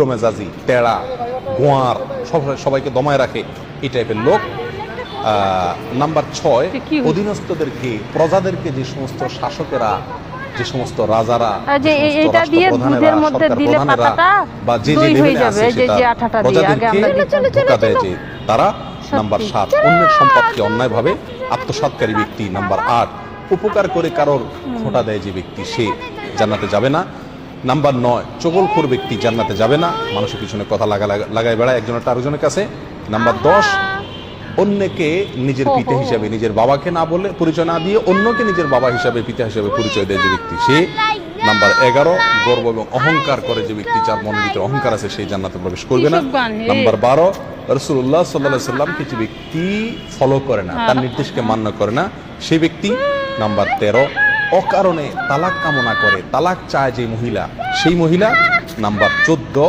মেজাজি, তেড়া, গোয়ার, সবাইকে দমায় রাখে, এই টাইপের লোক। নাম্বার 6, অধীনস্থদেরকে, প্রজাদেরকে যে সমস্ত শাসকেরা, যে সমস্ত রাজারা, বা যে লেভেলে আছে প্রজাদেরকে ধোঁকা দেয়, যে তারা। নাম্বার 7, অন্যের সম্পদকে অন্যায়ভাবে আত্মসাৎকারী ব্যক্তি। নাম্বার 8, উপকার করে কারোর খোঁটা দেয় যে ব্যক্তি, সে জান্নাতে যাবে না। নাম্বার 9, চগলখোর ব্যক্তি জান্নাতে যাবে না, মানুষের পিছনে কথা লাগায় বেড়ায় একজনের আরেকজনের কাছে। নাম্বার 10, অন্যকে নিজের পিতা হিসাবে, নিজের বাবাকে না বলে, পরিচয় না দিয়ে অন্যকে নিজের বাবা হিসাবে, পিতা হিসাবে পরিচয় দেয় যে ব্যক্তি, সে। নাম্বার 11, গর্ব এবং অহংকার করে যে ব্যক্তি, যার মনের ভিতরে অহংকার আছে, সেই জান্নাতে প্রবেশ করবে না। নাম্বার 12, রাসূলুল্লাহ সাল্লাল্লাহু আলাইহি সাল্লামকে যে ব্যক্তি ফলো করে না, তার নির্দেশকে মান্য করে না, সেই ব্যক্তি। নাম্বার 13, অকারণে তালাক কামনা করে, তালাক চায় যে মহিলা, সেই মহিলা। নাম্বার 14,